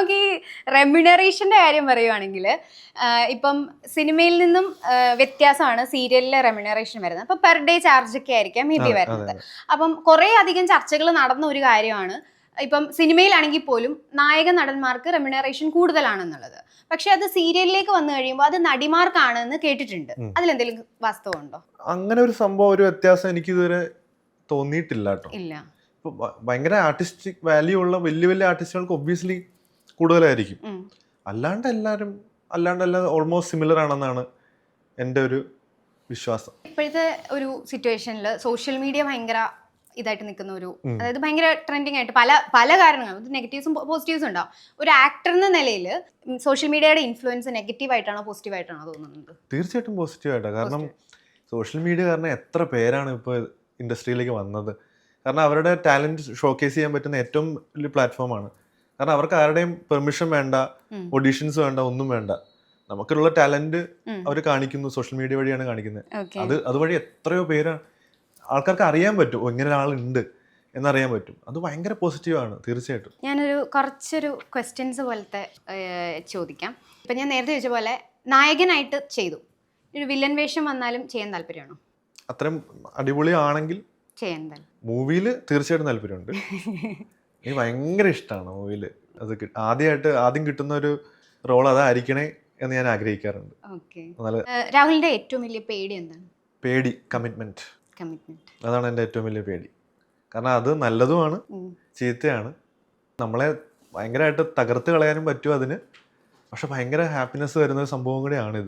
നമുക്ക് ഈ റെമ്യൂണറേഷന്റെ കാര്യം പറയുവാണെങ്കിൽ ഇപ്പം സിനിമയിൽ നിന്നും വ്യത്യാസമാണ് സീരിയലിലെ റെമ്യൂണറേഷൻ വരുന്നത്. അപ്പം പെർ ഡേ ചാർജ് ഒക്കെ ആയിരിക്കാം മേ ബി വരുന്നത്. അപ്പം കുറേ അധികം ചർച്ചകൾ നടന്ന ഒരു കാര്യമാണ് ഇപ്പം സിനിമയിലാണെങ്കിൽ പോലും നായക നടന്മാർക്ക് റെമ്യൂണറേഷൻ കൂടുതലാണെന്നുള്ളത്. പക്ഷെ അത് സീരിയലിലേക്ക് വന്നു കഴിയുമ്പോൾ അത് നടിമാർക്കാണെന്ന് കേട്ടിട്ടുണ്ട്. അതിലെന്തെങ്കിലും വാസ്തവമുണ്ടോ? അങ്ങനെ ഒരു സംഭവം, ഒരു വ്യത്യാസം എനിക്ക് ഇതുവരെ തോന്നിയിട്ടില്ല കേട്ടോ. ഇല്ല. ഇപ്പൊ ഭയങ്കര ആർട്ടിസ്റ്റിക് വാല്യൂ ഉള്ള വലിയ വലിയ ആർട്ടിസ്റ്റുകൾക്ക് ഒബ്വിയസ്ലി കൂടുതലായിരിക്കും. അല്ലാണ്ട് ഓൾമോസ്റ്റ് സിമിലർ ആണെന്നാണ് എൻ്റെ ഒരു വിശ്വാസം. ഇപ്പോഴത്തെ ഒരു സിറ്റുവേഷനിൽ സോഷ്യൽ മീഡിയ ഭയങ്കര ഇതായിട്ട് നിൽക്കുന്ന ഒരു, അതായത് ഭയങ്കര ട്രെൻഡിങ് ആയിട്ട് പല കാരണങ്ങളും, നെഗറ്റീവ്സും പോസിറ്റീവ്സും ഉണ്ടാവും. ഒരു ആക്ടർ എന്ന നിലയിൽ സോഷ്യൽ മീഡിയയുടെ ഇൻഫ്ലുവൻസ് നെഗറ്റീവ് ആയിട്ടാണോ പോസിറ്റീവ് ആയിട്ടാണോ തോന്നുന്നത്? തീർച്ചയായിട്ടും പോസിറ്റീവ് ആയിട്ടാണ്. കാരണം സോഷ്യൽ മീഡിയ കാരണം എത്ര പേരാണ് ഇപ്പോൾ ഇൻഡസ്ട്രിയിലേക്ക് വന്നത്. കാരണം അവരുടെ ടാലൻറ്റ് ഷോക്കേസ് ചെയ്യാൻ പറ്റുന്ന ഏറ്റവും വലിയ പ്ലാറ്റ്ഫോമാണ്. കാരണം അവർക്ക് ആരുടെയും പെർമിഷൻ വേണ്ട, ഓഡീഷൻസ് വേണ്ട, ഒന്നും വേണ്ട. നമുക്കുള്ള ടാലന്റ് അവർ കാണിക്കുന്നു, സോഷ്യൽ മീഡിയ വഴിയാണ് കാണിക്കുന്നത്. അതുവഴി എത്രയോ പേരാണ് ആൾക്കാർക്ക് അറിയാൻ പറ്റും, ഇങ്ങനെ ഒരാളുണ്ട് എന്നറിയാൻ പറ്റും. അത് ഭയങ്കര പോസിറ്റീവാണ് തീർച്ചയായിട്ടും. ഞാനൊരു കുറച്ചൊരു ക്വസ്റ്റ്യൻസ് പോലത്തെ ചോദിക്കാം. ഇപ്പം ഞാൻ നേരത്തെ ചോദിച്ച പോലെ നായകനായിട്ട് ചെയ്തു, ഒരു വില്ലൻ വേഷം വന്നാലും ചെയ്യാൻ താല്പര്യമാണോ? അത്രയും അടിപൊളിയാണെങ്കിൽ ചെയ്യാൻ മൂവിയിൽ തീർച്ചയായിട്ടും താല്പര്യമുണ്ട്. എനിക്ക് ഭയങ്കര ഇഷ്ടമാണ് മൂവിയിൽ. അത് ആദ്യം കിട്ടുന്ന ഒരു റോൾ അതായിരിക്കണേ എന്ന് ഞാൻ ആഗ്രഹിക്കാറുണ്ട്. രാഹുലിന്റെ ഏറ്റവും വലിയ പേടി എന്താണ്? പേടി കമ്മിറ്റ്മെന്റ്. അതാണ് എൻ്റെ ഏറ്റവും വലിയ പേടി. കാരണം അത് നല്ലതുമാണ് ചീത്തയാണ്. നമ്മളെ ഭയങ്കരമായിട്ട് തകർത്ത് കളയാനും പറ്റും അതിന്. പക്ഷെ ഭയങ്കര ഹാപ്പിനെസ് വരുന്ന ഒരു സംഭവം കൂടിയാണ് ഇത്.